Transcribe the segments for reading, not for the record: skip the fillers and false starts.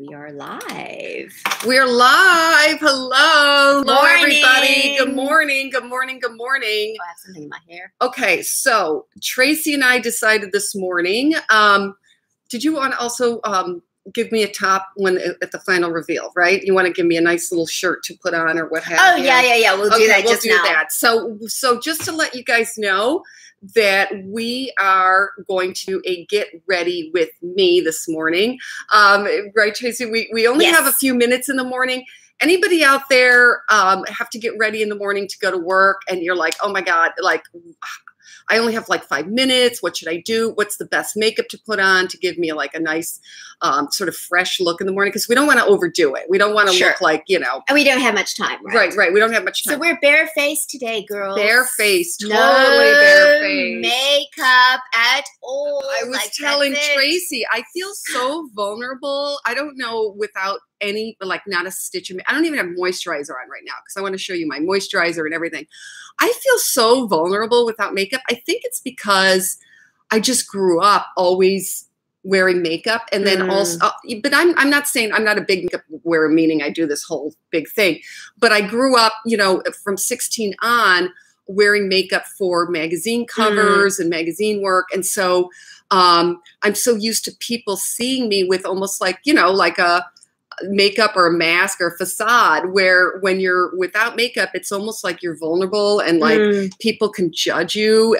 We are live. We're live. Hello. Hello, Morning. everybody. Good morning. Good morning. Good morning. Oh, I have something in my hair. Okay, so Tracy and I decided this morning. Did you want to also give me a top at the final reveal, right? You want to give me a nice little shirt to put on or what have you? Oh, yeah. We'll do that just now. We'll do that. So just to let you guys know that we are going to a get ready with me this morning. Right, Tracy? We only have a few minutes in the morning. Anybody out there have to get ready in the morning to go to work and you're like, oh my God, like I only have like 5 minutes. What should I do? What's the best makeup to put on to give me like a nice sort of fresh look in the morning? Because we don't want to overdo it. We don't want to look like, you know. And we don't have much time, right? Right. We don't have much time. So we're barefaced today, girls. Barefaced. Totally no barefaced. Makeup at all. I was telling Tracy, I feel so vulnerable. I don't know without any, like not a stitch of, I don't even have moisturizer on right now because I want to show you my moisturizer and everything. I feel so vulnerable without makeup. I think it's because I just grew up always wearing makeup, and then also, but I'm not saying I'm not a big makeup wearer, meaning I do this whole big thing, but I grew up, you know, from 16 on wearing makeup for magazine covers and magazine work. And so I'm so used to people seeing me with almost like, you know, like a makeup or a mask or a facade, where when you're without makeup, it's almost like you're vulnerable and like people can judge you.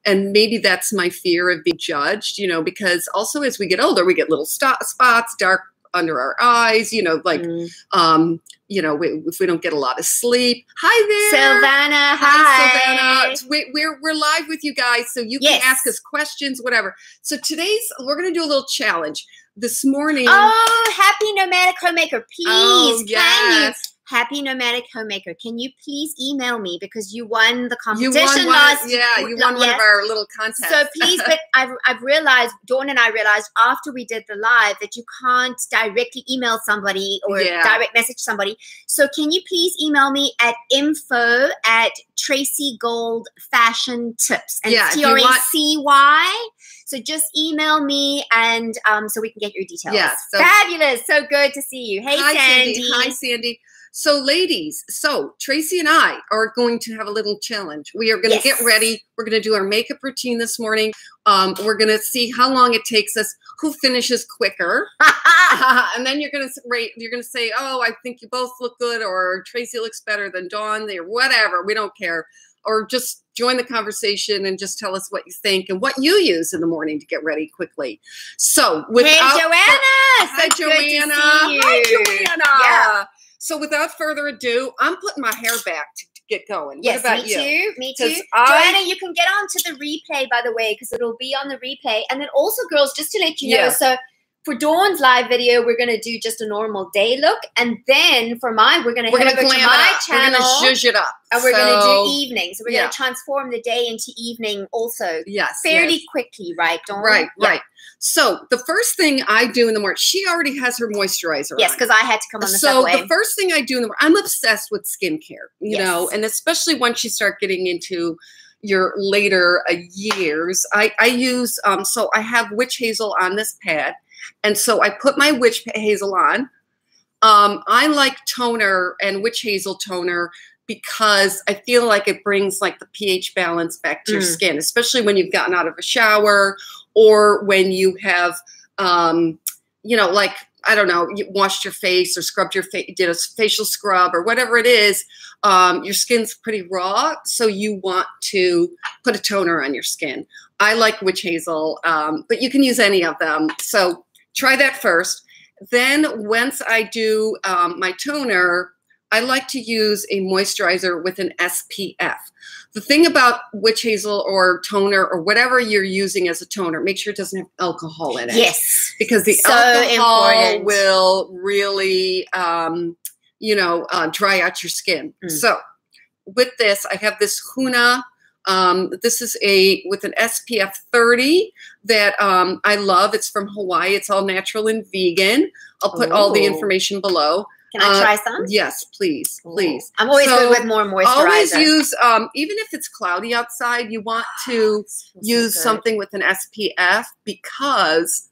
And maybe that's my fear of being judged, you know, because also as we get older, we get little spots, dark under our eyes, you know, like, you know, if we don't get a lot of sleep. Hi there. Savannah. Hi, Savannah. We're live with you guys, so you can ask us questions, whatever. So we're going to do a little challenge. This morning. Oh, happy nomadic homemaker, please. Oh, yes. Happy nomadic homemaker. Can you please email me because you won the competition you won one of our little contests. So please, but I've realized, Dawn and I realized after we did the live that you can't directly email somebody or direct message somebody. So can you please email me at info@Tracy Gold Fashion Tips and TRACY. So just email me and so we can get your details. Yeah, fabulous. So good to see you. Hey, Sandy. Hi, Sandy. So ladies, Tracy and I are going to have a little challenge. We are going to get ready. We're going to do our makeup routine this morning. We're going to see how long it takes us, who finishes quicker. And then you're going to rate, you're going to say, oh, I think you both look good, or Tracy looks better than Dawn, or whatever. We don't care. Or just join the conversation and just tell us what you think and what you use in the morning to get ready quickly. So Joanna. Hi, Joanna. Hi, Joanna. Yeah. So without further ado, I'm putting my hair back to get going. Yes, what about you? Me too. Joanna, you can get onto the replay, by the way, because it'll be on the replay. And then also, girls, just to let you know, so for Dawn's live video, we're going to do just a normal day look. And then for mine, we're going to head over to my channel. We're going to zhuzh it up. And we're going to do evening. So we're going to transform the day into evening also. Yes. Fairly quickly, right, Dawn? Right. So the first thing I do in the morning, she already has her moisturizer on. Yes, because I had to come on the subway. So the first thing I do in the morning, I'm obsessed with skincare, you know, and especially once you start getting into your later years. I use, so I have witch hazel on this pad. And so I put my witch hazel on. I like toner and witch hazel toner because I feel like it brings like the pH balance back to your skin, especially when you've gotten out of a shower or when you have, you know, like, I don't know, you washed your face or scrubbed your face, did a facial scrub or whatever it is. Your skin's pretty raw, so you want to put a toner on your skin. I like witch hazel, but you can use any of them. So try that first. Then once I do my toner, I like to use a moisturizer with an SPF. The thing about witch hazel or toner or whatever you're using as a toner, make sure it doesn't have alcohol in it. Yes. Because the alcohol will really, you know, dry out your skin. So with this, I have this Huna. This is with an SPF 30 that I love. It's from Hawaii. It's all natural and vegan. I'll put all the information below. Can I try some? Yes, please, please. I'm always good with more moisturizer. Always use, even if it's cloudy outside, you want to use something with an SPF because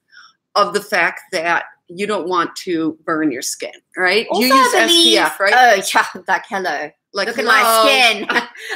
of the fact that you don't want to burn your skin, right? Also, you use SPF, right? Oh, yeah, like hello. Like, look at my skin.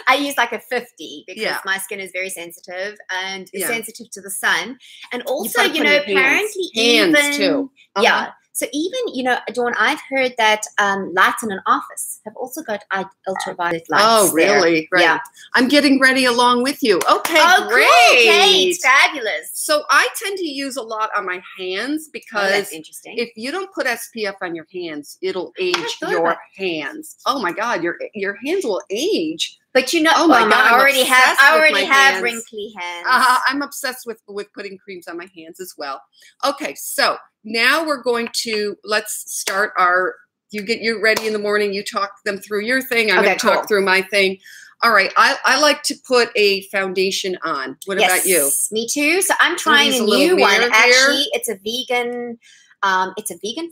I use like a 50 because my skin is very sensitive and sensitive to the sun. And also, you know, apparently hands too. Yeah. So even, you know, Dawn, I've heard that lights in an office have also got ultraviolet lights. Oh, really? Right. Yeah. I'm getting ready along with you. Okay, great. Cool, Kate. Fabulous. So I tend to use a lot on my hands because that's interesting. If you don't put SPF on your hands, it'll age your hands. Oh my God, your hands will age. But you know, oh my God, I already have wrinkly hands. I'm obsessed with putting creams on my hands as well. Okay, so now we're going to, let's start our, you get you ready in the morning, you talk them through your thing, I'm going to talk through my thing. All right, I like to put a foundation on. What about you? Me too. So I'm trying a new one. Actually, it's a vegan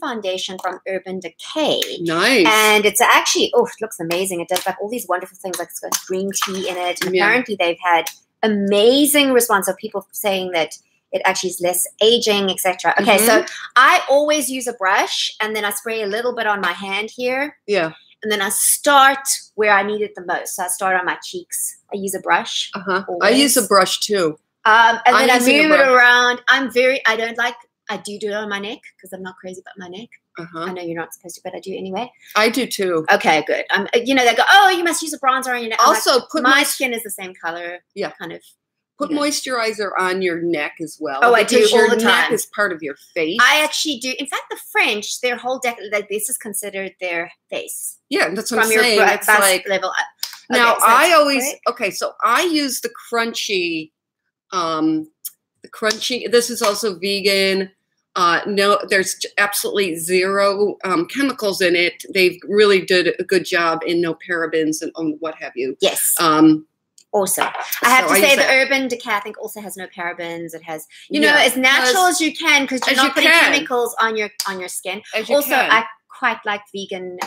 foundation from Urban Decay. Nice. And it's actually, it looks amazing. It does like all these wonderful things, like it's got green tea in it. And apparently they've had amazing response of people saying that it actually is less aging, etc. Okay, so I always use a brush and then I spray a little bit on my hand here. Yeah. And then I start where I need it the most. So I start on my cheeks. I use a brush. I use a brush too. And then I move it around. I do it on my neck because I'm not crazy about my neck. I know you're not supposed to, but I do anyway. I do too. Okay, good. You know, they go, oh, you must use a bronzer on your neck. Also, like, my skin is the same color. Yeah. Kind of. Put moisturizer on your neck as well. Oh, I do all the time. Your neck is part of your face. I actually do. In fact, the French, their whole like this is considered their face. Yeah, that's what I'm saying. From your it's like level up. Now, I always so I use the crunchy. This is also vegan. No, there's absolutely zero chemicals in it. They've really did a good job in no parabens and what have you. Yes. Awesome. I have to say the Urban Decay, I think, also has no parabens. It has, you know, as natural as you can because you're not putting chemicals on your skin. Also, I quite like vegan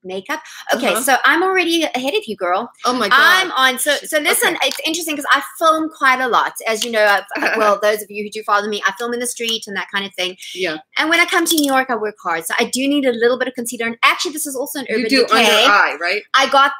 makeup. Okay, so I'm already ahead of you, girl. Oh my God. I'm on. So listen, it's interesting because I film quite a lot. As you know, well, those of you who do follow me, I film in the street and that kind of thing. Yeah. And when I come to New York, I work hard. So I do need a little bit of concealer. And actually, this is also an Urban Decay. You do under eye, right? I got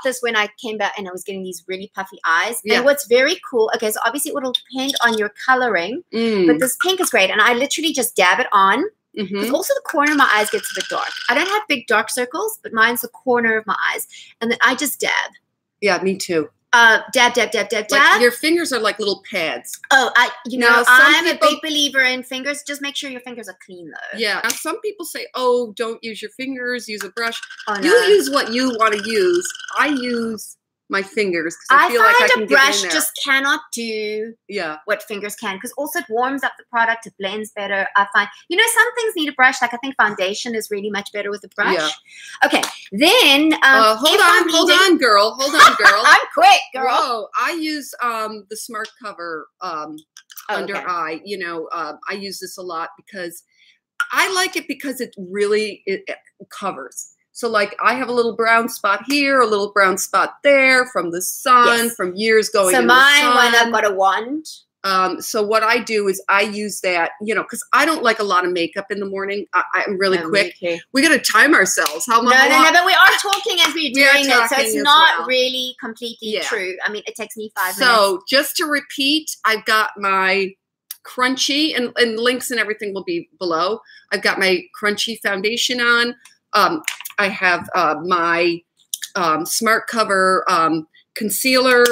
this when I came back and I was getting these really puffy eyes. Yeah. And what's very cool, okay, so obviously it will depend on your coloring, but this pink is great. And I literally just dab it on. Because also the corner of my eyes gets a bit dark. I don't have big dark circles, but mine's the corner of my eyes. And then I just dab. Yeah, me too. Dab, dab, dab, dab, dab. Like your fingers are like little pads. Oh, I'm a big believer in fingers. Just make sure your fingers are clean, though. Yeah. Now, some people say, oh, don't use your fingers. Use a brush. Oh, no. You use what you want to use. I use my fingers because I feel like I can a brush just cannot do what fingers can because also it warms up the product, it blends better. I find, you know, some things need a brush. Like I think foundation is really much better with a brush. Yeah. Okay, then hold on, girl. I'm quick, girl. Whoa, I use the Smart Cover under eye. You know, I use this a lot because I like it because it really it covers. So like I have a little brown spot here, a little brown spot there from the sun, from years going in the sun. So mine, when I've got a wand. So what I do is I use that, you know, because I don't like a lot of makeup in the morning. I'm really quick. We got to time ourselves. How long? No, but we are talking as we're doing it. So it's not really completely true. I mean, it takes me 5 minutes. So just to repeat, I've got my crunchy and links and everything will be below. I've got my crunchy foundation on. I have my Smart Cover concealer.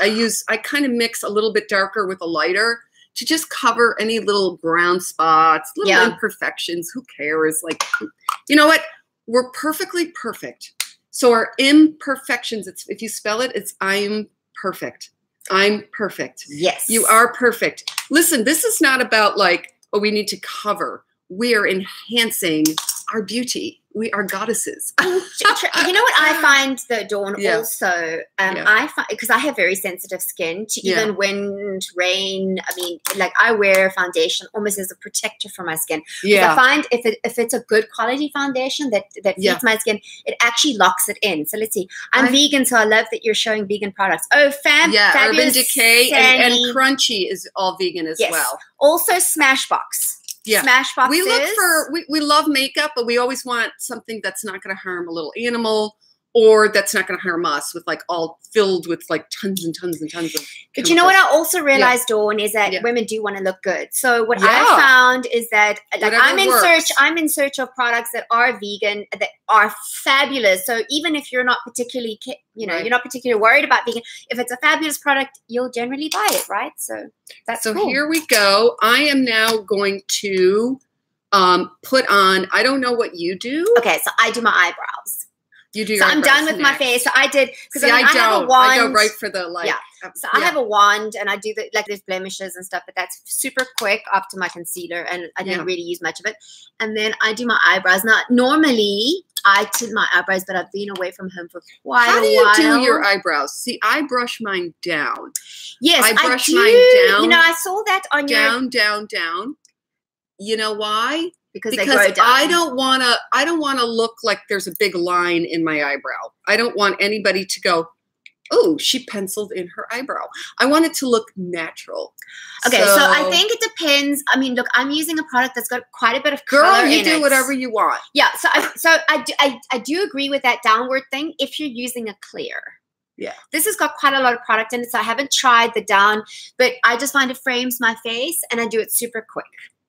I kind of mix a little bit darker with a lighter to just cover any little brown spots, little imperfections. Who cares? Like, you know what? We're perfectly perfect. So our imperfections, if you spell it, it's I'm perfect. I'm perfect. Yes. You are perfect. Listen, this is not about like, oh, we need to cover. We are enhancing our beauty. We are goddesses. You know what I find though, Dawn, also, I find, because I have very sensitive skin to even wind, rain. I mean, like I wear foundation almost as a protector for my skin. Yeah. I find if it's a good quality foundation that fits my skin, it actually locks it in. So let's see. I'm vegan, so I love that you're showing vegan products. Oh, fabulous. Urban Decay and Crunchy is all vegan as well. Also Smashbox. Smashbox we look is. for, we love makeup, but we always want something that's not going to harm a little animal, or that's not going to harm us, with like all filled with like tons and tons and tons of chemicals. But you know what I also realized, Dawn, is that women do want to look good. So what I found is that like I'm in search of products that are vegan, that are fabulous. So even if you're not particularly, you're not particularly worried about vegan, if it's a fabulous product, you'll generally buy it, right? So that's cool. Here we go. I am now going to put on, I don't know what you do. Okay, so I do my eyebrows. You do. So I'm done with my face. So I did, because I have a wand. I go right for the like. Yeah. So I have a wand, and I do the like there's blemishes and stuff, but that's super quick after my concealer, and I didn't really use much of it. And then I do my eyebrows. Now normally I tint my eyebrows, but I've been away from home for quite a while. How do you do your eyebrows? See, I brush mine down. Yes, I brush mine down. You know, I saw that on your down. You know why? Because they grow down. I don't want to look like there's a big line in my eyebrow. I don't want anybody to go, oh, she penciled in her eyebrow. I want it to look natural. Okay, so I think it depends. I mean, look, I'm using a product that's got quite a bit of color in it. Girl, you do whatever you want. Yeah, so I do agree with that downward thing if you're using a clear. Yeah. This has got quite a lot of product in it, so I haven't tried the down, but I just find it frames my face, and I do it super quick.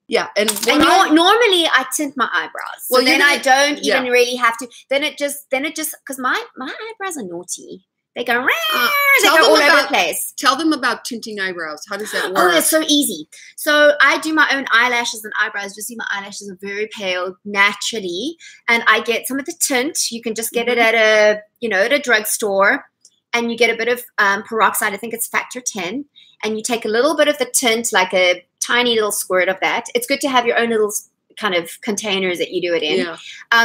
Yeah, and normally I tint my eyebrows. So then I don't even really have to. Then it just because my eyebrows are naughty. They go all over the place. Tell them about tinting eyebrows. How does that work? Oh, it's so easy. So I do my own eyelashes and eyebrows. You see, my eyelashes are very pale naturally, and I get some of the tint. You can just get it at a drugstore, and you get a bit of peroxide. I think it's factor 10, and you take a little bit of the tint, like a tiny little squirt of that. It's good to have your own little kind of containers that you do it in. Yeah.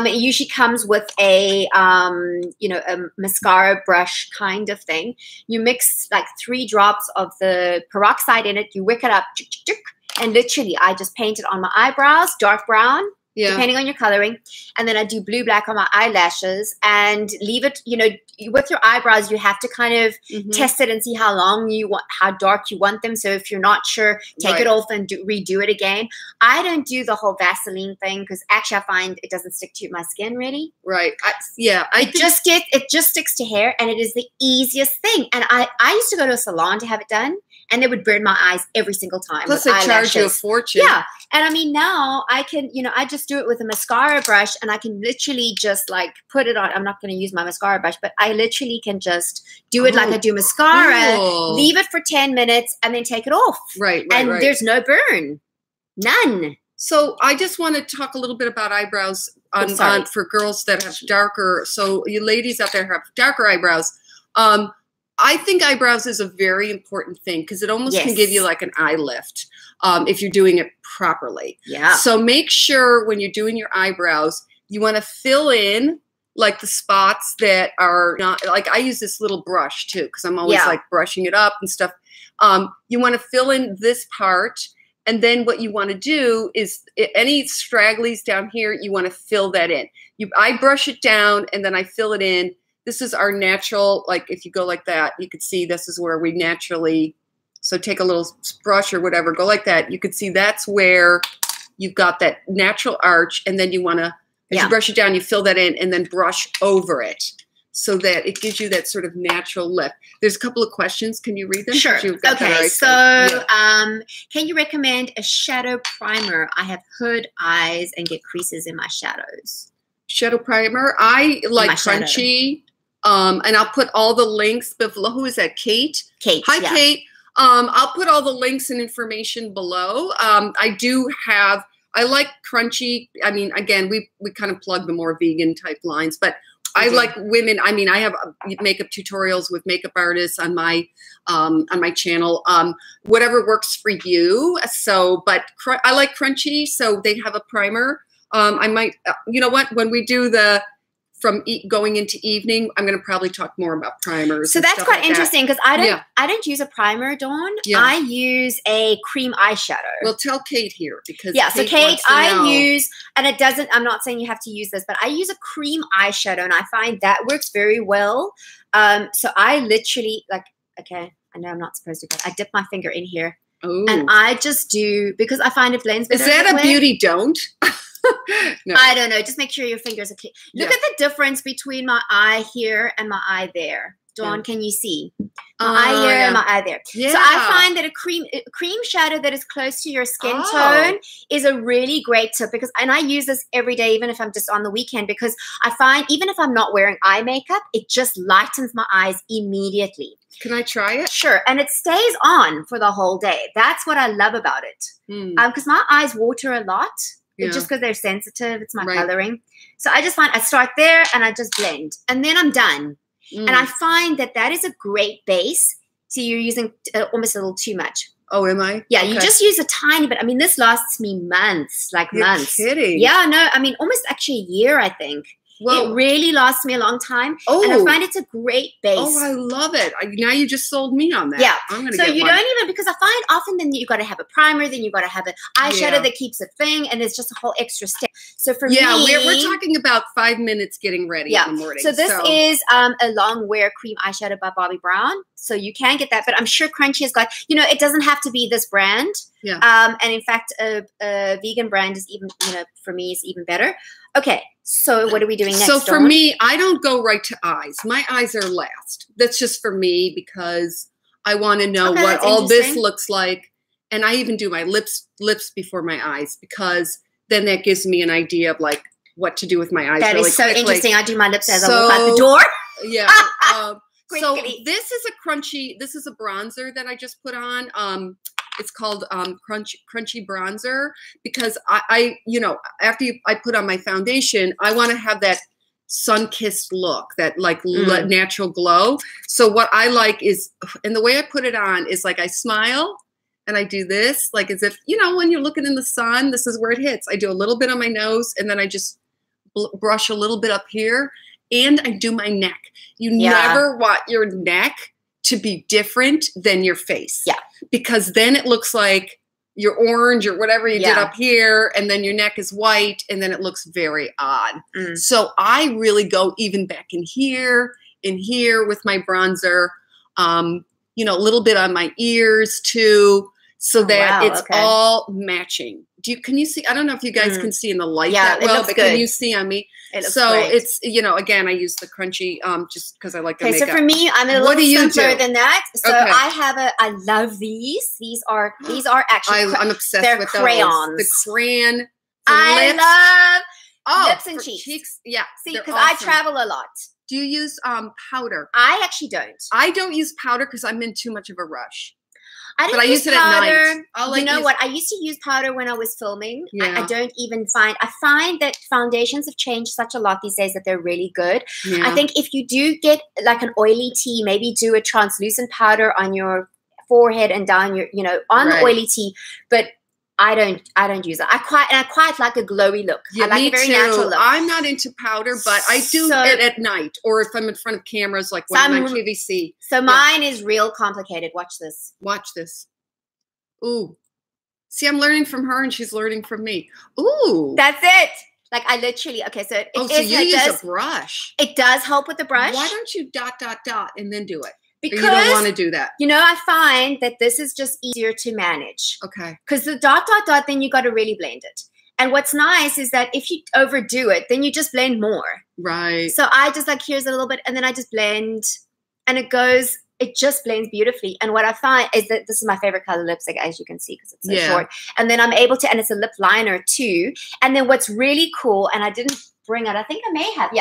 It usually comes with a mascara brush kind of thing. You mix like 3 drops of the peroxide in it. You wick it up, and literally I just paint it on my eyebrows, dark brown, depending on your coloring. And then I do blue black on my eyelashes and leave it, with your eyebrows, you have to kind of test it and see how dark you want them. So if you're not sure, take it off and redo it again. I don't do the whole Vaseline thing because actually I find it doesn't stick to my skin really. Right. It just sticks to hair, and it is the easiest thing. And I used to go to a salon to have it done, and they would burn my eyes every single time. Plus they charge you a fortune. Yeah. And I mean, now I can, I just do it with a mascara brush, and I can literally just like put it on. I'm not going to use my mascara brush, but I literally can just do it like I do mascara, leave it for 10 minutes, and then take it off. Right. And there's no burn. None. So I just want to talk a little bit about eyebrows for girls that have darker. So you ladies out there who have darker eyebrows. I think eyebrows is a very important thing because it almost can give you like an eye lift if you're doing it properly. Yeah. So make sure when you're doing your eyebrows, you want to fill in like the spots that are not, like I use this little brush too because I'm always like brushing it up and stuff. You want to fill in this part. And then what you want to do is any stragglies down here, you want to fill that in. I brush it down and then I fill it in. This is our natural, like if you go like that, you could see this is where we naturally, so take a little brush or whatever, go like that. You could see that's where you've got that natural arch. And then you want to, as you brush it down, you fill that in and then brush over it so that it gives you that sort of natural lift. There's a couple of questions. Can you read them? Sure. Okay. So can you recommend a shadow primer? I have hood eyes and get creases in my shadows. Shadow primer. I like Crunchy. And I'll put all the links below. Who is that? Kate? Kate. Hi, Kate. I'll put all the links and information below. I like Crunchy. I mean, again, we kind of plug the more vegan type lines, but I like women. I mean, I have makeup tutorials with makeup artists on my channel. Whatever works for you. So, but I like Crunchy. So they have a primer. I might, you know what, when we do from going into evening, I'm going to probably talk more about primers. So that's quite interesting because I don't use a primer, Dawn. Yeah. I use a cream eyeshadow. Well, tell Kate here because so Kate, I use, and it doesn't. I'm not saying you have to use this, but I use a cream eyeshadow, and I find that works very well. So I literally I know I'm not supposed to, but I dip my finger in here. Ooh. And I just do, because I find it blends better. Is that a beauty don't? No. I don't know. Just make sure your fingers are clean. Look at the difference between my eye here and my eye there. Dawn, can you see? My eye here and my eye there. Yeah. So I find that a cream shadow that is close to your skin tone is a really great tip, because, and I use this every day, even if I'm just on the weekend, because I find even if I'm not wearing eye makeup, it just lightens my eyes immediately. Can I try it? Sure. And it stays on for the whole day. That's what I love about it. Because my eyes water a lot. Just because they're sensitive. It's my coloring. So I just find I start there and I just blend. And then I'm done. And I find that that is a great base. So you're using almost a little too much. Oh, am I? Yeah, you just use a tiny bit. I mean, this lasts me months, like months. You're kidding. Yeah, no, I mean, almost actually a year, I think. Well, it really lasts me a long time. Oh. And I find it's a great base. Oh, I love it. Now you just sold me on that. Yeah. I'm gonna so get you one. don't even, because I find often then you got to have a primer, then you got to have an eyeshadow that keeps it thing, and it's just a whole extra step. So for me, we're talking about 5 minutes getting ready in the morning. So this is a long wear cream eyeshadow by Bobbi Brown. So you can get that, but I'm sure Crunchy has got, it doesn't have to be this brand. Yeah. And in fact, a vegan brand is even, for me is even better. Okay. So what are we doing next? So for me, I don't go right to eyes. My eyes are last. That's just for me, because I want to know what all this looks like. And I even do my lips before my eyes, because then that gives me an idea of like what to do with my eyes. That really is so quickly. interesting. I do my lips as I walk out the door. Yeah. So this is a crunchy. This is a bronzer that I just put on. It's called crunchy bronzer, because I after I put on my foundation, I want to have that sun-kissed look, that like natural glow. So what I like is, and the way I put it on is like I smile and I do this, like as if, when you're looking in the sun, this is where it hits. I do a little bit on my nose, and then I just brush a little bit up here, and I do my neck. You never want your neck to be different than your face. Yeah. Because then it looks like you're orange or whatever you did up here, and then your neck is white, and then it looks very odd. So I really go even back in here with my bronzer, a little bit on my ears too, so that it's all matching. Can you see? I don't know if you guys can see in the light that well, but can you see on me? So great. It's, again, I use the crunchy just because I like the makeup. So for me, I'm a little simpler than that. So I love these. These are actually, I'm obsessed with crayons. The crayon. I love lips and cheeks. Yeah. See, because I travel a lot. Do you use powder? I actually don't. I don't use powder because I'm in too much of a rush. I use it at night. I used to use powder when I was filming. I don't even find. I find that foundations have changed such a lot these days that they're really good. Yeah. I think if you do get like an oily tea, maybe do a translucent powder on your forehead and down your, on the oily tea. But I don't use it. I quite like a glowy look. Yeah, I like a very natural look. I'm not into powder, but I do it at night, or if I'm in front of cameras, like when I'm on QVC. So mine is real complicated. Watch this. Watch this. Ooh. See, I'm learning from her, and she's learning from me. Ooh. That's it. Like I literally, so you use a brush. It does help with the brush. Why don't you dot, and then do it? Because you don't want to do that. I find that this is just easier to manage. Okay. Because the dot, then you got to really blend it. And what's nice is that if you overdo it, then you just blend more. Right. So I just here's a little bit, and then I just blend, and it just blends beautifully. And what I find is that this is my favorite color lipstick, as you can see, because it's so short. And then I'm able to, and it's a lip liner too. And then what's really cool, and I didn't bring it, I think I may have,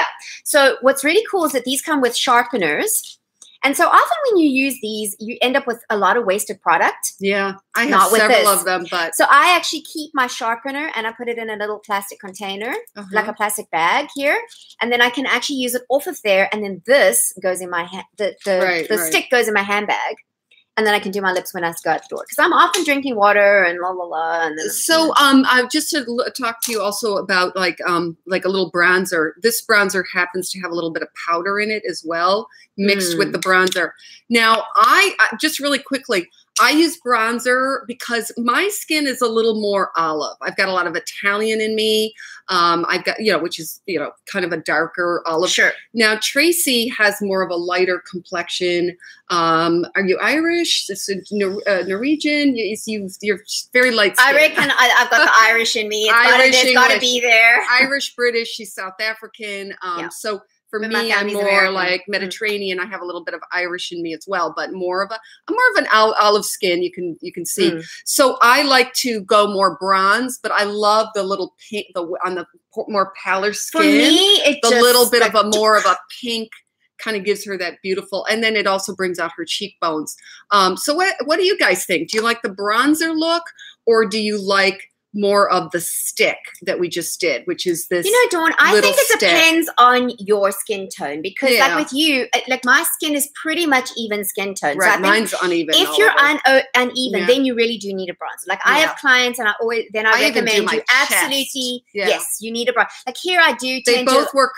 So what's really cool is that these come with sharpeners. And so often when you use these, you end up with a lot of wasted product. Yeah, I have several of them. But so I actually keep my sharpener, and I put it in a little plastic container, like a plastic bag here. And then I can actually use it off of there. And then this goes in my hand. The stick goes in my handbag. And then I can do my lips when I go out the door, because I'm often drinking water and la la la. And then, so I just to talk to you also about like a little bronzer. This bronzer happens to have a little bit of powder in it as well, mixed with the bronzer. Now I just really quickly, I use bronzer because my skin is a little more olive. I've got a lot of Italian in me. I've got, which is, kind of a darker olive. Sure. Now, Tracy has more of a lighter complexion. Are you Irish? Norwegian? You're very light skin. I reckon I've got the Irish in me. It's got to be there. Irish, British. She's South African. So for me, I'm more American. like Mediterranean. I have a little bit of Irish in me as well, but I'm more of an olive skin. You can see. So I like to go more bronze, but I love the little pink, on the more paler skin. For me, it's the little bit of more of a pink kind of gives her that beautiful, and then it also brings out her cheekbones. So what do you guys think? Do you like the bronzer look, or do you like more of the stick that we just did, which is this? Dawn, I think it depends on your skin tone, because like with you, like my skin is pretty much even skin tone. Right, so mine's uneven. If you're uneven, then you really do need a bronzer. Like I have clients, and I recommend you absolutely. Yes, you need a bronzer. Like here, I do. They both work.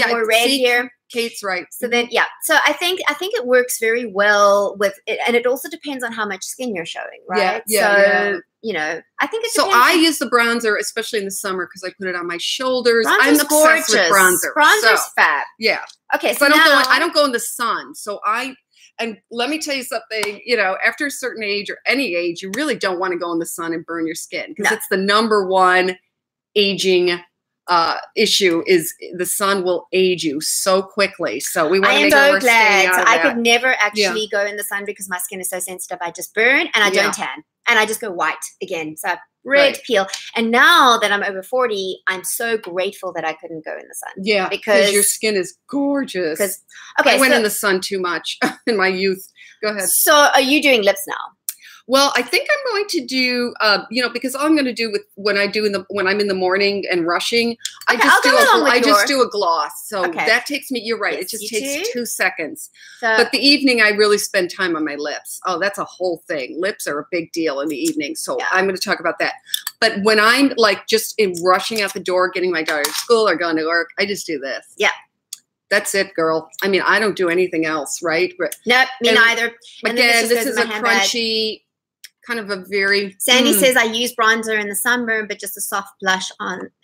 More red here. Kate's right. So then, so I think it works very well with it, and it also depends on how much skin you're showing, right? I think it depends. So I use the bronzer, especially in the summer, because I put it on my shoulders. I'm obsessed with bronzer. Bronzer's fab. Yeah. Okay. So I don't go in the sun. So and let me tell you something, after a certain age or any age, you really don't want to go in the sun and burn your skin, because it's the #1 aging issue. Is the sun will age you so quickly. So we want to make sure we're staying out of that. I could never actually go in the sun because my skin is so sensitive. I just burn and I don't tan, and I just go white again. So red peel. And now that I'm over 40, I'm so grateful that I couldn't go in the sun. Yeah, because your skin is gorgeous. I went in the sun too much in my youth. Go ahead. So are you doing lips now? Well, I think I'm going to do, because all I'm going to do when I'm in the morning and rushing, I just do a gloss. So that takes me. You're right. Yes, it just takes 2 seconds. But the evening, I really spend time on my lips. Oh, that's a whole thing. Lips are a big deal in the evening. So I'm going to talk about that. But when I'm like just rushing out the door, getting my daughter to school or going to work, I just do this. Yeah. That's it, girl. I mean, I don't do anything else, right? Nope, me neither. Again, this is a crunchy. Kind of a very. Sandy says I use bronzer in the sunburn, but just a soft blush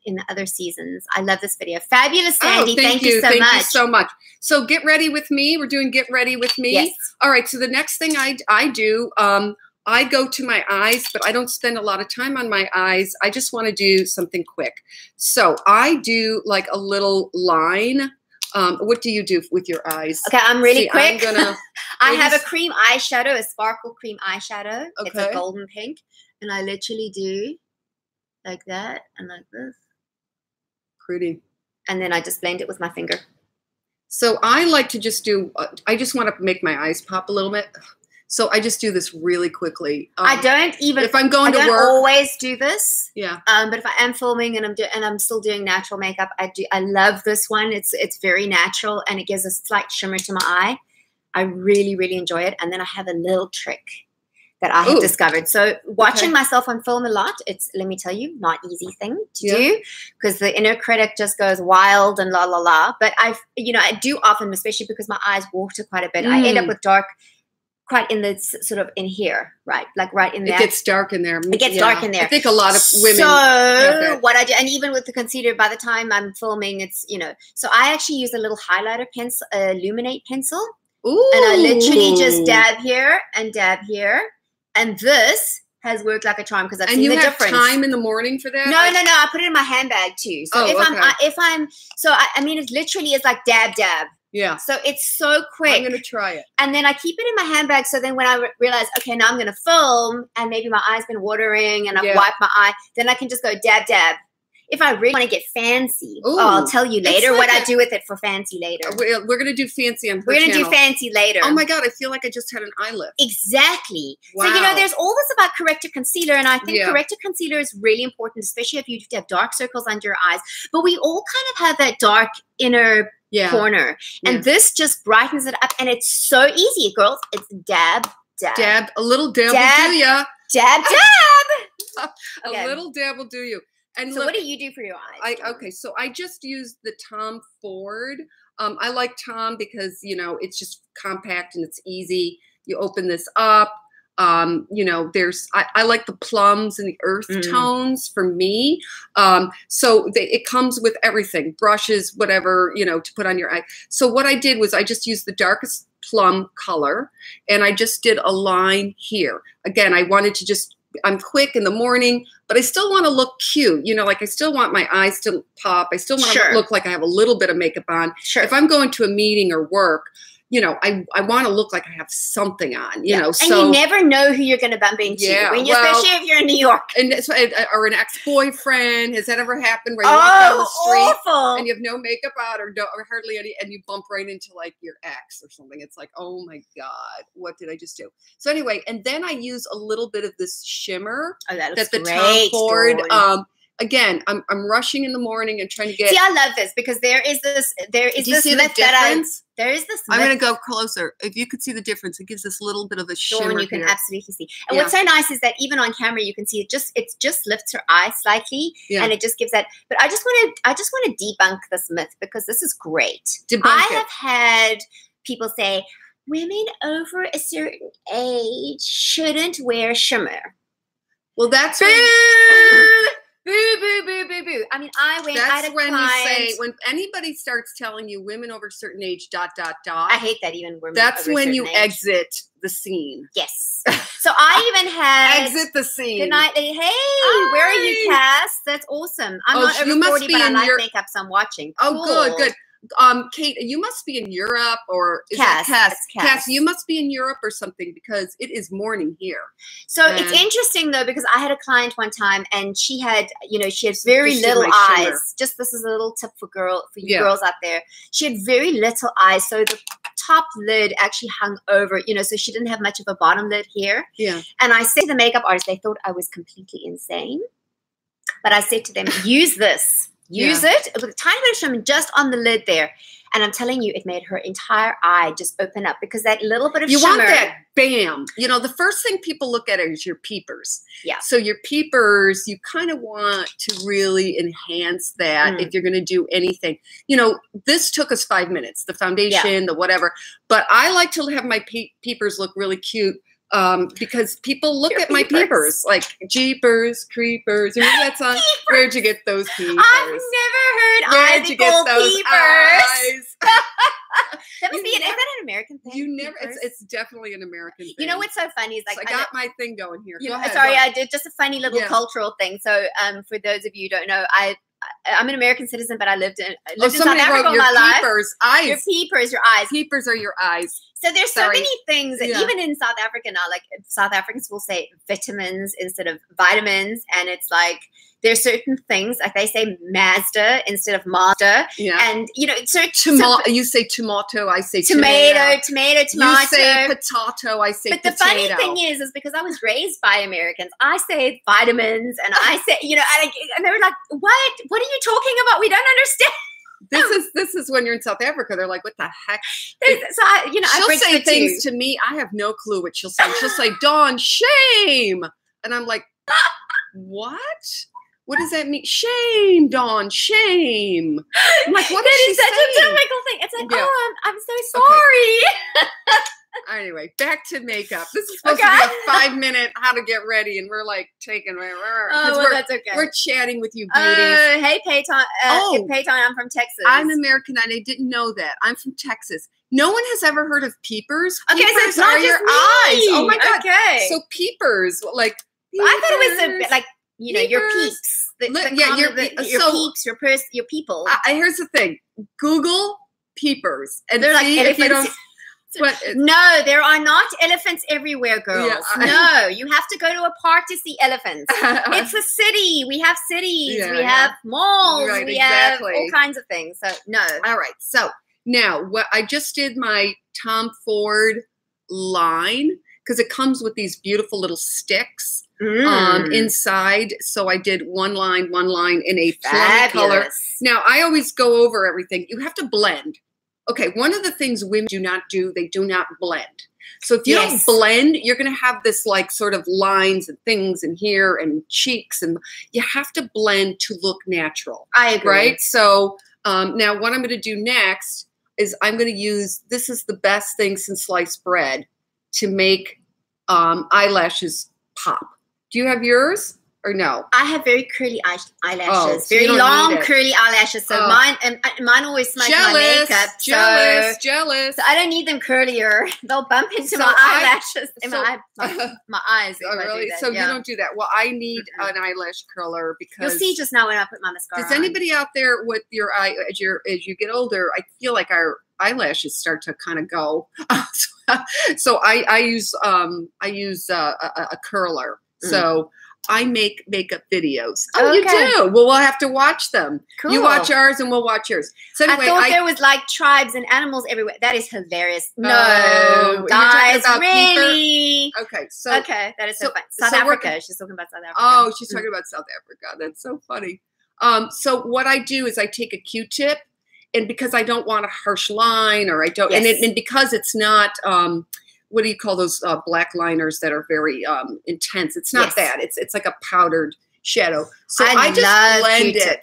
in the other seasons. I love this video. Fabulous, Sandy. Thank you so much. Thank you so much. So get ready with me. We're doing get ready with me. Yes. All right. So the next thing I do, I go to my eyes, but I don't spend a lot of time on my eyes. I just want to do something quick. So I do like a little line. What do you do with your eyes? Okay, I'm really quick. I have a cream eyeshadow, a sparkle cream eyeshadow. Okay. It's a golden pink. And I literally do like that and like this. Pretty. And then I just blend it with my finger. So I like to just do, I just want to make my eyes pop a little bit. So I just do this really quickly. I don't even. If I'm going to work, I don't always do this. Yeah. But if I am filming and I'm still doing natural makeup, I love this one. It's very natural and it gives a slight shimmer to my eye. I really, really enjoy it. And then I have a little trick that I have discovered. So watching myself on film a lot, it's, let me tell you, not easy thing to do, because the inner critic just goes wild and la la la. But I do often, especially because my eyes water quite a bit. I end up with dark. Quite in the sort of in here, right? Like right in there. It gets dark in there. It gets dark in there. I think a lot of women. So what I do, and even with the concealer, by the time I'm filming, it's, so I actually use a little highlighter pencil, illuminate pencil. Ooh. And I literally just dab here and dab here. And this has worked like a charm because I've seen the difference. And you have time in the morning for that? No. I put it in my handbag too. So I mean, it literally is like dab, dab. Yeah. So it's so quick. I'm going to try it. And then I keep it in my handbag. So then when I realize, okay, now I'm going to film and maybe my eye's been watering and I've wiped my eye, then I can just go dab, dab. If I really want to get fancy, I'll tell you later what I do with it for fancy later. We're going to do fancy on her We're going to do fancy later. Oh my God, I feel like I just had an eye lift. Exactly. Wow. So, there's all this about corrective concealer, and I think corrective concealer is really important, especially if you have dark circles under your eyes. But we all kind of have that dark inner corner. And this just brightens it up, and it's so easy, girls. It's dab, dab. Dab, a little dab will do ya. Dab, dab. A little dab will do you. And so look, what do you do for your eyes? So I just use the Tom Ford. I like Tom because, it's just compact and it's easy. You open this up. You know, I like the plums and the earth tones for me. So it comes with everything, brushes, whatever, you know, to put on your eye. So what I did was I just used the darkest plum color and I just did a line here. Again, I wanted to just, I'm quick in the morning, but I still want to look cute. You know, like I still want my eyes to pop. I still want to look like I have a little bit of makeup on. If I'm going to a meeting or work, you know, I want to look like I have something on, you know. So, and you never know who you're going to bump into, especially if you're in New York. And or an ex-boyfriend. Has that ever happened where you walk down the street and you have no makeup on or hardly any, and you bump right into like your ex or something? It's like, oh my God, what did I just do? So anyway, and then I use a little bit of this shimmer that the Tom Ford. Again, I'm rushing in the morning and trying to get. See, I love this because there is this myth that there is this. I'm going to go closer. If you could see the difference, it gives this little bit of a shimmer. You can absolutely see. And what's so nice is that even on camera, you can see it just lifts her eye slightly, and it just gives that. But I just want to debunk this myth because this is great. I have had people say women over a certain age shouldn't wear shimmer. Well, that's. Boo, boo, boo, boo, boo. I mean, that's when you say, when anybody starts telling you women over a certain age, ... I hate that even women. That's when you exit the scene. Yes. So I even had. Exit the scene. Good night. Hey, where are you, Cass? That's awesome. I'm not over 40, but I like makeup, so I'm watching. Cool. Oh, good. Kate, you must be in Europe or Cass, you must be in Europe or something because it is morning here. So it's interesting though, because I had a client one time and she had very little eyes. Shimmer. Just this is a little tip for you girls out there. She had very little eyes. So the top lid actually hung over, so she didn't have much of a bottom lid here. Yeah. And I said to the makeup artist, they thought I was completely insane. But I said to them, use this. Use it with a tiny bit of shimmer just on the lid there. And I'm telling you, it made her entire eye just open up because that little bit of shimmer. You want that bam. The first thing people look at is your peepers. Yeah. So your peepers, you kind of want to really enhance that if you're going to do anything. This took us 5 minutes, the foundation, the whatever. But I like to have my peepers look really cute. Because people look at my peepers like Jeepers Creepers. Remember that song? Where'd you get those peepers? I've never heard eyes equal peepers. That must be is that an American thing? It's definitely an American thing. You know what's so funny is like I got my thing going here. Go ahead. Sorry, I did just a funny little cultural thing. So for those of you who don't know, I'm an American citizen, but I lived in South Africa all my life. Eyes. Your peepers, your eyes. Peepers are your eyes. So there's so many things that even in South Africa now, like South Africans will say vitamins instead of vitamins. And it's like, there's certain things, like they say Mazda instead of Mazda. Yeah. And, you say tomato, I say tomato. You say potato, I say potato. But the funny thing is because I was raised by Americans, I say vitamins and I say, and they were like, what? What are you talking about? We don't understand. This is when you're in South Africa. They're like, what the heck? She'll say things to me. I have no clue what she'll say. She'll say, Dawn, shame. And I'm like, what? What does that mean? Shame, Dawn, shame. I'm like, what is she saying? That is such a typical thing. It's like, I'm so sorry. Okay. Anyway, back to makeup. This is supposed to be a 5-minute how to get ready, and we're like taking that's okay. We're chatting with you, beauties. Hey, Peyton. Peyton, I'm from Texas. I'm American, and I didn't know that. I'm from Texas. No one has ever heard of peepers. Okay, peepers so it's not just me. Eyes. Oh my God. Okay. So peepers, like I thought it was a bit like your peeps. Your peeps, your people. Here's the thing: Google peepers, and they're like if you don't. No, there are not elephants everywhere, girls. No, you have to go to a park to see elephants. It's a city. We have cities. We have malls. We have all kinds of things. So no. All right. So now what I just did my Tom Ford line because it comes with these beautiful little sticks inside. So I did one line in a plum color. Now I always go over everything. You have to blend. Okay, one of the things women do not do, they do not blend. So if you don't blend, you're going to have this like sort of lines and things in here and cheeks, and you have to blend to look natural. I agree. Right? So now what I'm going to do next is I'm going to use, this is the best thing since sliced bread, to make eyelashes pop. Do you have yours or no? I have very curly eyelashes, Oh, so very long curly eyelashes. So mine always smudge my makeup. Jealous. So I don't need them curlier. They'll bump into my eyelashes in my eyes. Oh, really? So you don't do that. Well, I need an eyelash curler because you'll see just now when I put my mascara. Does anybody out there with your eye as you get older? I feel like our eyelashes start to kind of go. So I use a curler. So I make makeup videos. Oh, you do? Well, we'll have to watch them. Cool. You watch ours and we'll watch yours. So anyway, I thought there was like tribes and animals everywhere. That is hilarious. No, guys, really? Okay, that is so funny. South Africa. She's talking about South Africa. Oh, she's talking about South Africa. That's so funny. So what I do is I take a Q-tip, and because I don't want a harsh line, or I don't, and because it's not. What do you call those black liners that are very intense? It's not that. It's like a powdered shadow. So I just blend it.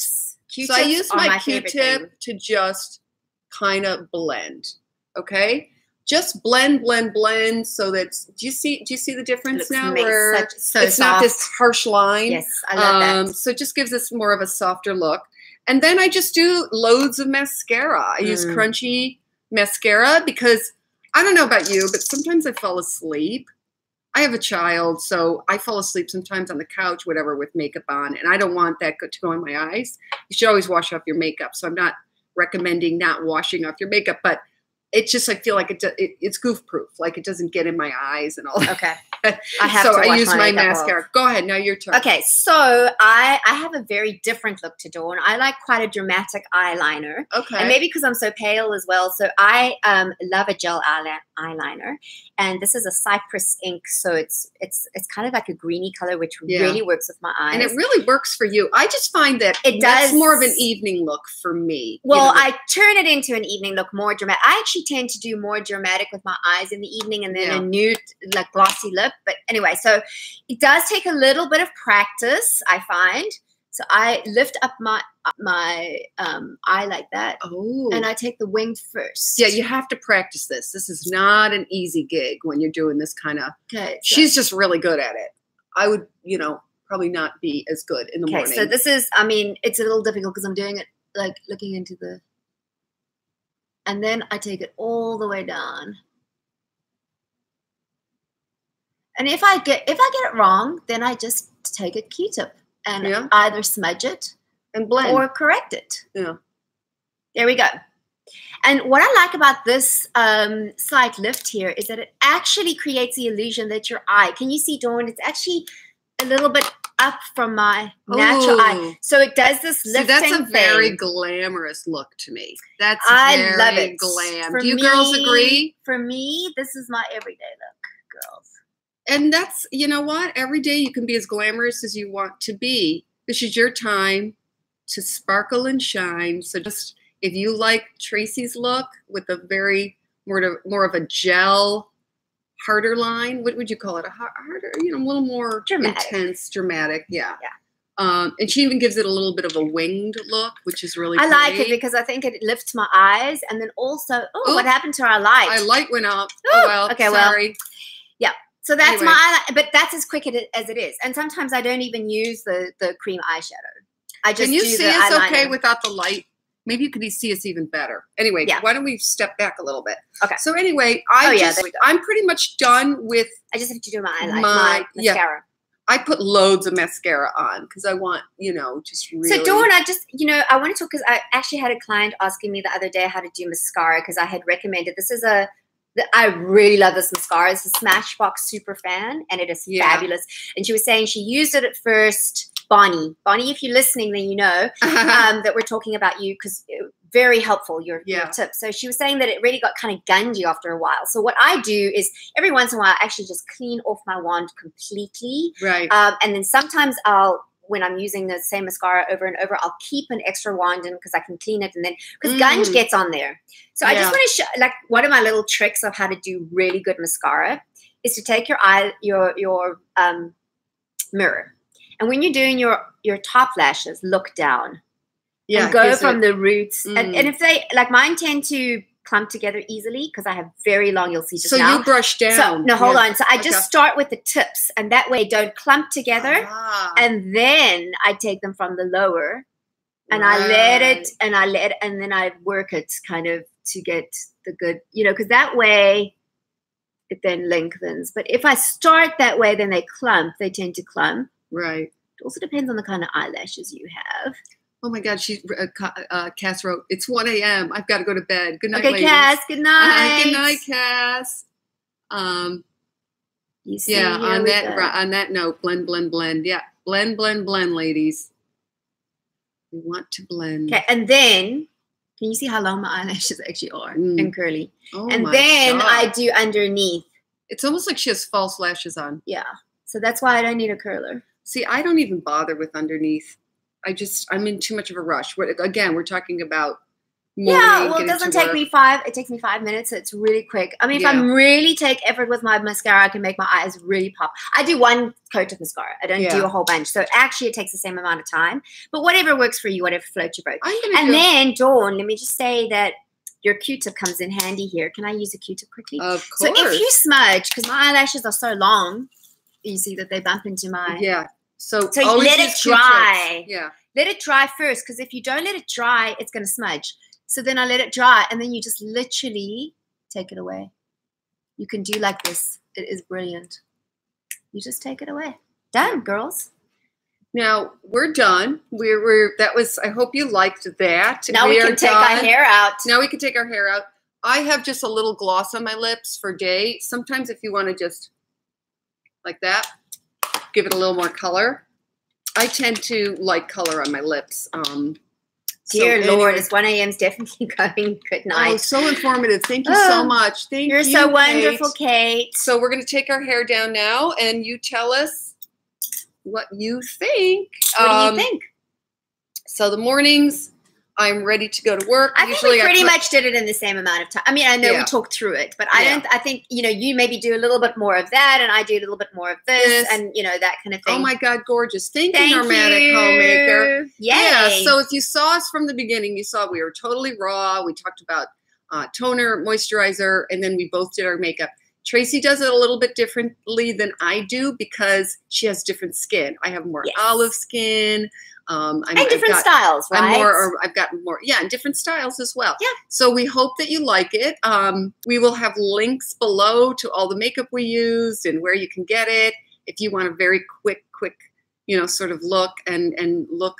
So I use my Q-tip to just kind of blend. Okay, just blend. So that's. Do you see the difference now? Where it's not this harsh line. Yes, I love that. So it just gives us more of a softer look. And then I just do loads of mascara. I use crunchy mascara because. I don't know about you, but sometimes I fall asleep. I have a child, so I fall asleep sometimes on the couch, whatever, with makeup on, and I don't want that to go in my eyes. You should always wash off your makeup, so I'm not recommending not washing off your makeup, but it's just I feel like it's goof proof, like it doesn't get in my eyes and all that. Okay, I use my mascara. Off. Go ahead, now your turn. Okay, so I have a very different look to Dawn. I like quite a dramatic eyeliner. Okay, and maybe because I'm so pale as well. So I love a gel eyeliner, and this is a cypress ink, so it's kind of like a greeny color, which really works with my eyes. And it really works for you. I just find that that's more of an evening look for me. Well, I turn it into an evening look, more dramatic. I actually tend to do more dramatic with my eyes in the evening, and then a nude, like glossy lip. But anyway, so it does take a little bit of practice, I find. So I lift up my eye like that. Oh. And I take the wing first. Yeah, you have to practice this. This is not an easy gig when you're doing this kind of. Okay. She's just really good at it. I would, probably not be as good in the morning. So this is, it's a little difficult because I'm doing it like looking into the. And then I take it all the way down. And if I get it wrong, then I just take a Q-tip and either smudge it and blend or correct it. Yeah. There we go. And what I like about this slight lift here is that it actually creates the illusion that your eye, can you see, Dawn? It's actually a little bit up from my natural eye. So it does this lifting thing. That's a very glamorous look to me. That's I love it. Glam. Do you girls agree? For me, this is my everyday look, girls. And that's, you know what? Every day you can be as glamorous as you want to be. This is your time to sparkle and shine. So just, if you like Tracy's look with a very more of a gel, harder line, what would you call it? A harder, a little more dramatic. Intense, dramatic. Yeah. And she even gives it a little bit of a winged look, which is really I like it because I think it lifts my eyes. And then also, what happened to our light? Our light went up. Oh, well, okay, sorry. Well, yeah. So that's my eyeliner, but that's as quick as it is. And sometimes I don't even use the cream eyeshadow. I just Can you do see the us eyeliner. Okay without the light? Maybe you could see us even better. Anyway, why don't we step back a little bit? Okay. So anyway, I'm pretty much done with. I just have to do my eyeliner, my mascara. I put loads of mascara on because I want, just really. So Dawn, I want to talk because I actually had a client asking me the other day how to do mascara because I had recommended I really love this mascara. It's a Smashbox Super Fan, and it is fabulous. And she was saying she used it at first. Bonnie, if you're listening, then you know that we're talking about you because very helpful, your tip. So she was saying that it really got kind of gungy after a while. So what I do is every once in a while, I actually just clean off my wand completely. Right. And then sometimes when I'm using the same mascara over and over, I'll keep an extra wand in because I can clean it. And then because gunge gets on there. So I just want to show, one of my little tricks of how to do really good mascara is to take your mirror. And when you're doing your top lashes, look down. Yeah. And go from the roots. And if they, mine tend to clump together easily because I have very long, you'll see just so now. So you brush down. So, no, hold on. So I just start with the tips, and that way don't clump together. And then I take them from the lower, and I let it, and then I work it kind of to get the good, because that way it then lengthens. But if I start that way, then they tend to clump. Right. It also depends on the kind of eyelashes you have. Oh my God, Cass wrote, it's 1 a.m. I've got to go to bed. Good night, okay, ladies. Cass, good night. Good night, Cass. You see, yeah, on that note, blend, blend, blend. Yeah, blend, blend, blend, ladies. We want to blend. Okay, and then, can you see how long my eyelashes actually are and curly? Oh and my then God. I do underneath. It's almost like she has false lashes on. Yeah, so that's why I don't need a curler. See, I don't even bother with underneath. I'm in too much of a rush. Again, we're talking about morning. Yeah, well, it doesn't take me it takes me 5 minutes, so it's really quick. I mean, if I'm really take effort with my mascara, I can make my eyes really pop. I do one coat of mascara. I don't do a whole bunch. So actually it takes the same amount of time. But whatever works for you, whatever floats your boat. Then, Dawn, let me just say that your Q-tip comes in handy here. Can I use a Q-tip quickly? Of course. So if you smudge, because my eyelashes are so long, you see that they bump into my... Yeah. So let it dry. Yeah. Let it dry first, because if you don't let it dry, it's going to smudge. So then I let it dry, and then you just literally take it away. You can do like this. It is brilliant. You just take it away. Done, girls. Now we're done. I hope you liked that. Now we can take our hair out. Now we can take our hair out. I have just a little gloss on my lips for day. Sometimes if you want to just like that, give it a little more color. I tend to like color on my lips. Dear Lord, it's 1 a.m. is definitely going. Good night. Oh, so informative. Thank you so much. Thank you. You're so wonderful, Kate. So we're going to take our hair down now, and you tell us what you think. What do you think? So the mornings, I'm ready to go to work. I think we pretty much did it in the same amount of time. I mean, I know we talked through it, but I think, you maybe do a little bit more of that, and I do a little bit more of this, and, that kind of thing. Oh, my God, gorgeous. Thank you, Nomadic Homemaker. Yay. Yeah, so if you saw us from the beginning, you saw we were totally raw. We talked about toner, moisturizer, and then we both did our makeup. Tracy does it a little bit differently than I do because she has different skin. I have more olive skin. And different styles, right? I've got more, and different styles as well. Yeah. So we hope that you like it. We will have links below to all the makeup we used and where you can get it. If you want a very quick, sort of look and look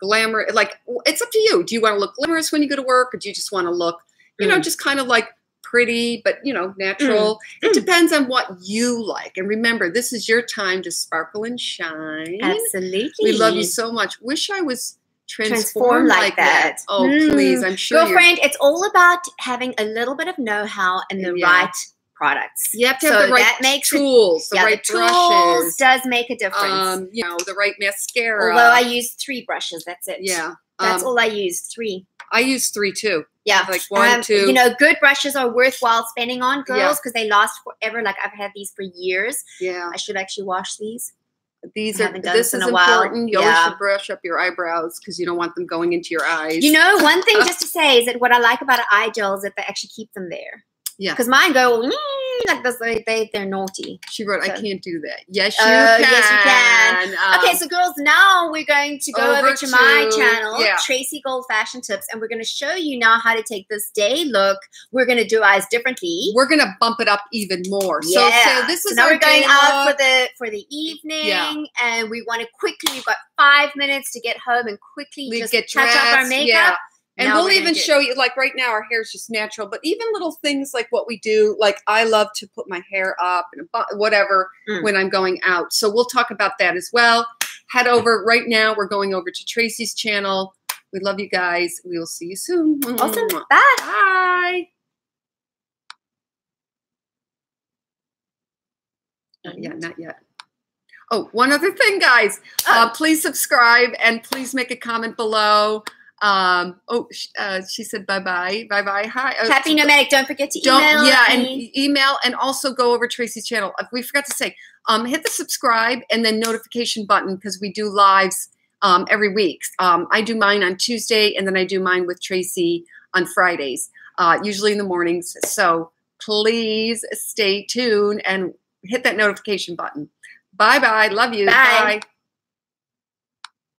glamorous, like it's up to you. Do you want to look glamorous when you go to work, or do you just want to look, just kind of like pretty, but natural. It depends on what you like. And remember, this is your time to sparkle and shine. Absolutely. We love you so much. Wish I was transformed like that. Oh, please. I'm sure. Girlfriend, it's all about having a little bit of know-how and the right products. You have to have the right tools, the right brushes. Does make a difference. The right mascara. Although I use 3 brushes. That's it. Yeah. That's all I use, 3. I use 3 too. Yeah. Like 1, 2. Good brushes are worthwhile spending on, girls, because they last forever. Like I've had these for years. Yeah. I should actually wash these. This is important. You always should brush up your eyebrows because you don't want them going into your eyes. One thing just to say is that what I like about an eye gel is that they actually keep them there. Yeah. Because mine go like this. They're naughty. She wrote, I can't do that. Yes, you can. Yes, you can. Okay, so girls, now we're going to go over to my channel, Tracy Gold Fashion Tips, and we're going to show you now how to take this day look. We're going to do eyes differently. We're going to bump it up even more. Yeah. So this is now our we're going day out look. for the evening, and we want to quickly. We've got 5 minutes to get home and quickly just touch up our makeup. Yeah. And we'll even show you, like right now, our hair is just natural, but even little things like what we do, like I love to put my hair up and whatever when I'm going out. So we'll talk about that as well. Head over right now. We're going over to Tracy's channel. We love you guys. We will see you soon. Awesome. Bye. Bye. Not yet. Oh, one other thing, guys. Please subscribe and please make a comment below. She said bye-bye. Bye-bye. Hi. Happy Nomadic. Don't forget to email. And email, and also go over Tracy's channel. We forgot to say, hit the subscribe and then notification button because we do lives every week. I do mine on Tuesday, and then I do mine with Tracy on Fridays, usually in the mornings. So please stay tuned and hit that notification button. Bye-bye. Love you. Bye. Bye.